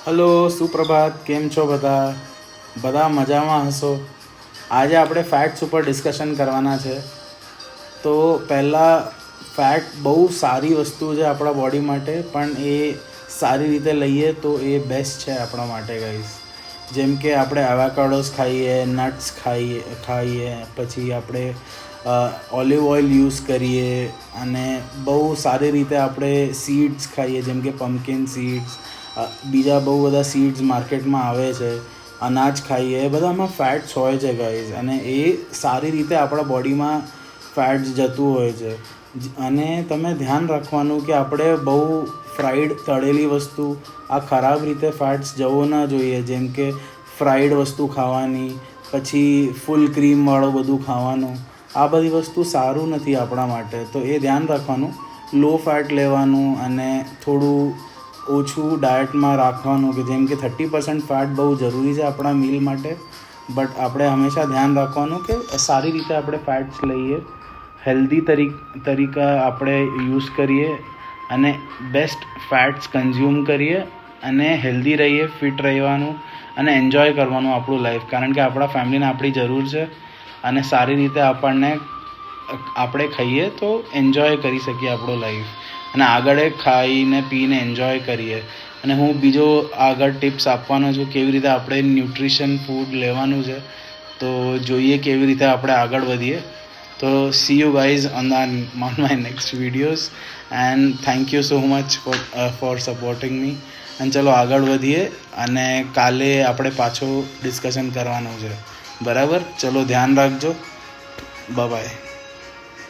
Hello, સુપ્રભાત. કેમ છો બધા? બધા મજામાં હશો. આજે આપણે ફેટ્સ ઉપર ડિસ્કશન કરવાના છે. તો પહેલાં ફેટ બહુ સારી વસ્તુ છે આપણા બોડી માટે, પણ એ સારી રીતે લઈએ તો એ બેસ્ટ છે આપણા માટે ગાઈઝ. જેમ કે આપણે એવાકાડોસ ખાઈએ, નટ્સ ખાઈએ, પછી આપણે ઓલિવ ઓઇલ યુઝ કરીએ અને બહુ સારી રીતે આપણે સીડ્સ ખાઈએ, જેમ કે પમ્પકિન સીડ્સ, બીજા બહુ બધા સીડ્સ માર્કેટમાં આવે છે, અનાજ ખાઈએ, એ બધામાં ફેટ્સ હોય છે ગાઈઝ, અને એ સારી રીતે આપણા બોડીમાં ફેટ્સ જતું હોય છે. અને તમે ધ્યાન રાખવાનું કે આપણે બહુ ફ્રાઈડ તળેલી વસ્તુ, આ ખરાબ રીતે ફેટ્સ જવો ના જોઈએ. જેમ કે ફ્રાઈડ વસ્તુ ખાવાની, પછી ફૂલ ક્રીમવાળું બધું ખાવાનું, આ બધી વસ્તુ સારું નથી આપણા માટે. તો એ ધ્યાન રાખવાનું, લો ફેટ લેવાનું અને થોડું ઓછું ડાયટમાં રાખવાનું, કે જેમ કે 30% ફેટ બહુ જરૂરી છે આપણા મીલ માટે. બટ આપણે હંમેશા ધ્યાન રાખવાનું કે સારી રીતે આપણે ફેટ્સ લઈએ, હેલ્ધી તરીકા આપણે યુઝ કરીએ અને બેસ્ટ ફેટ્સ કન્ઝ્યુમ કરીએ અને હેલ્ધી રહીએ, ફિટ રહેવાનું અને એન્જોય કરવાનું આપણું લાઈફ. કારણ કે આપણા ફેમિલીને આપણી જરૂર છે અને સારી રીતે આપણે ખાઈએ તો એન્જોય કરી શકીએ આપણો લાઈફ, અને આગળ ખાઈને પીને એન્જોય કરીએ. અને હું બીજો આગળ ટિપ્સ આપવાનો છું કેવી રીતે આપણે ન્યુટ્રિશન ફૂડ લેવાનું છે. તો જોઈએ કેવી રીતે આપણે આગળ વધીએ. તો see you guys on my next videos, and thank you so much for supporting me. અને ચલો આગળ વધીએ, અને કાલે આપણે પાછું ડિસ્કશન કરવાનું છે. બરાબર? ચલો ધ્યાન રાખજો. બાય.